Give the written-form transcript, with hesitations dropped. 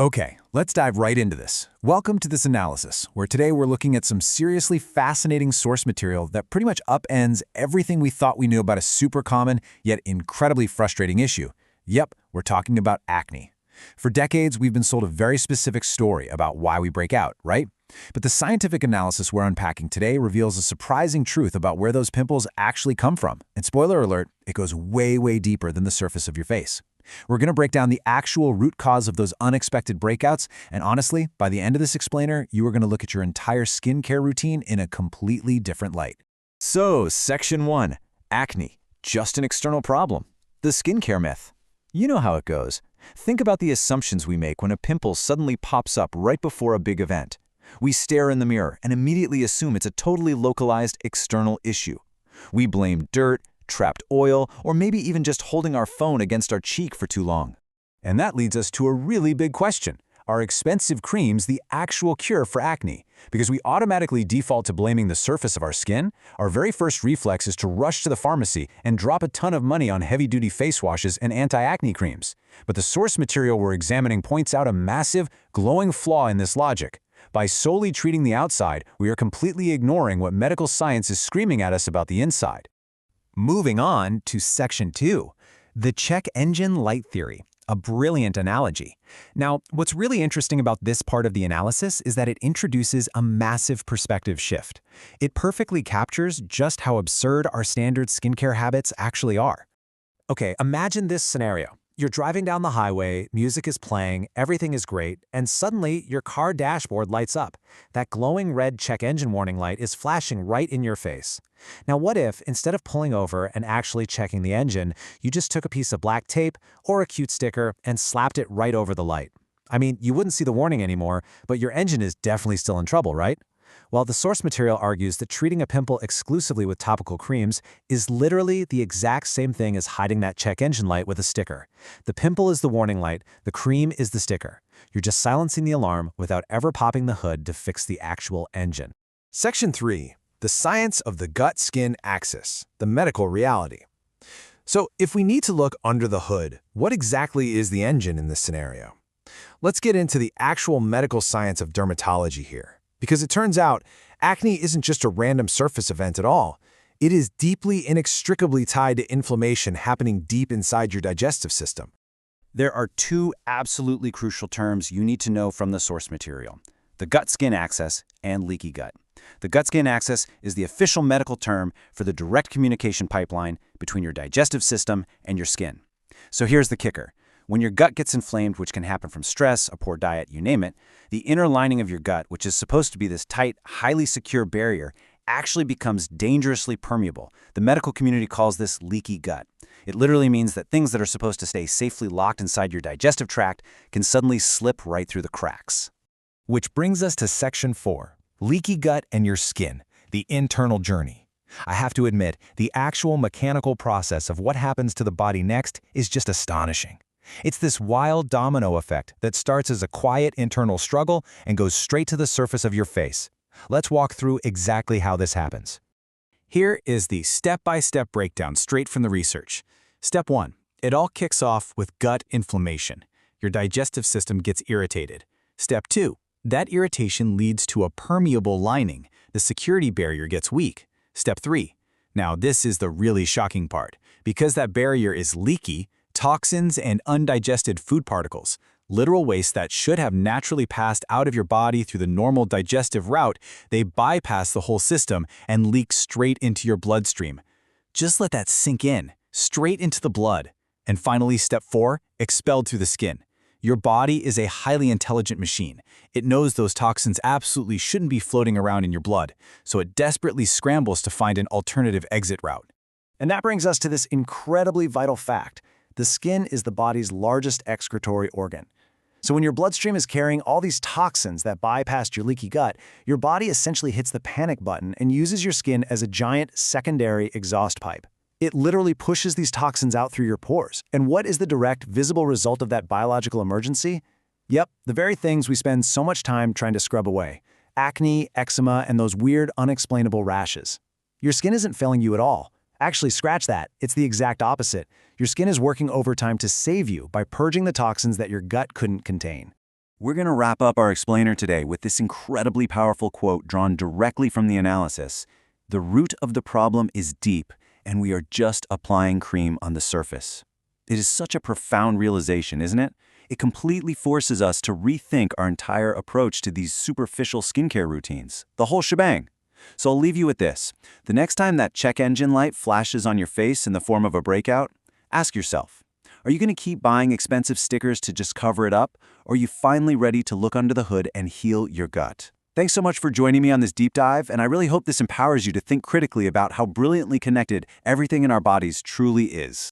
Okay, let's dive right into this. Welcome to this analysis, where today we're looking at some seriously fascinating source material that pretty much upends everything we thought we knew about a super common, yet incredibly frustrating issue. Yep, we're talking about acne. For decades, we've been sold a very specific story about why we break out, right? But the scientific analysis we're unpacking today reveals a surprising truth about where those pimples actually come from. And spoiler alert, it goes way, way deeper than the surface of your face. We're going to break down the actual root cause of those unexpected breakouts, and honestly, by the end of this explainer, you are going to look at your entire skincare routine in a completely different light. So, Section 1. Acne. Just an external problem. The skincare myth. You know how it goes. Think about the assumptions we make when a pimple suddenly pops up right before a big event. We stare in the mirror and immediately assume it's a totally localized external issue. We blame dirt, trapped oil, or maybe even just holding our phone against our cheek for too long. And that leads us to a really big question. Are expensive creams the actual cure for acne? Because we automatically default to blaming the surface of our skin, our very first reflex is to rush to the pharmacy and drop a ton of money on heavy-duty face washes and anti-acne creams. But the source material we're examining points out a massive, glowing flaw in this logic. By solely treating the outside, we are completely ignoring what medical science is screaming at us about the inside. Moving on to Section 2, the check engine light theory, a brilliant analogy. Now, what's really interesting about this part of the analysis is that it introduces a massive perspective shift. It perfectly captures just how absurd our standard skincare habits actually are. Okay, imagine this scenario. You're driving down the highway, music is playing, everything is great, and suddenly your car dashboard lights up. That glowing red check engine warning light is flashing right in your face. Now what if, instead of pulling over and actually checking the engine, you just took a piece of black tape or a cute sticker and slapped it right over the light? I mean, you wouldn't see the warning anymore, but your engine is definitely still in trouble, right? Well, the source material argues that treating a pimple exclusively with topical creams is literally the exact same thing as hiding that check engine light with a sticker. The pimple is the warning light, the cream is the sticker. You're just silencing the alarm without ever popping the hood to fix the actual engine. Section 3. The science of the gut-skin axis, the medical reality. So, if we need to look under the hood, what exactly is the engine in this scenario? Let's get into the actual medical science of dermatology here. Because it turns out, acne isn't just a random surface event at all. It is deeply, inextricably tied to inflammation happening deep inside your digestive system. There are two absolutely crucial terms you need to know from the source material: the gut-skin axis and leaky gut. The gut-skin axis is the official medical term for the direct communication pipeline between your digestive system and your skin. So here's the kicker. When your gut gets inflamed, which can happen from stress, a poor diet, you name it, the inner lining of your gut, which is supposed to be this tight, highly secure barrier, actually becomes dangerously permeable. The medical community calls this leaky gut. It literally means that things that are supposed to stay safely locked inside your digestive tract can suddenly slip right through the cracks. Which brings us to Section 4, leaky gut and your skin, the internal journey. I have to admit, the actual mechanical process of what happens to the body next is just astonishing. It's this wild domino effect that starts as a quiet internal struggle and goes straight to the surface of your face. Let's walk through exactly how this happens. Here is the step-by-step breakdown straight from the research. Step 1. It all kicks off with gut inflammation. Your digestive system gets irritated. Step 2. That irritation leads to a permeable lining. The security barrier gets weak. Step 3. Now this is the really shocking part. Because that barrier is leaky, toxins and undigested food particles, literal waste that should have naturally passed out of your body through the normal digestive route, they bypass the whole system and leak straight into your bloodstream. Just let that sink in, straight into the blood. And finally, step 4, expelled through the skin. Your body is a highly intelligent machine. It knows those toxins absolutely shouldn't be floating around in your blood, so it desperately scrambles to find an alternative exit route. And that brings us to this incredibly vital fact. The skin is the body's largest excretory organ. So when your bloodstream is carrying all these toxins that bypassed your leaky gut, your body essentially hits the panic button and uses your skin as a giant secondary exhaust pipe. It literally pushes these toxins out through your pores. And what is the direct, visible result of that biological emergency? Yep, the very things we spend so much time trying to scrub away: acne, eczema, and those weird, unexplainable rashes. Your skin isn't failing you at all. Actually, scratch that. It's the exact opposite. Your skin is working overtime to save you by purging the toxins that your gut couldn't contain. We're going to wrap up our explainer today with this incredibly powerful quote drawn directly from the analysis. The root of the problem is deep, and we are just applying cream on the surface. It is such a profound realization, isn't it? It completely forces us to rethink our entire approach to these superficial skincare routines, the whole shebang. So I'll leave you with this. The next time that check engine light flashes on your face in the form of a breakout, ask yourself, are you going to keep buying expensive stickers to just cover it up, or are you finally ready to look under the hood and heal your gut? Thanks so much for joining me on this deep dive, and I really hope this empowers you to think critically about how brilliantly connected everything in our bodies truly is.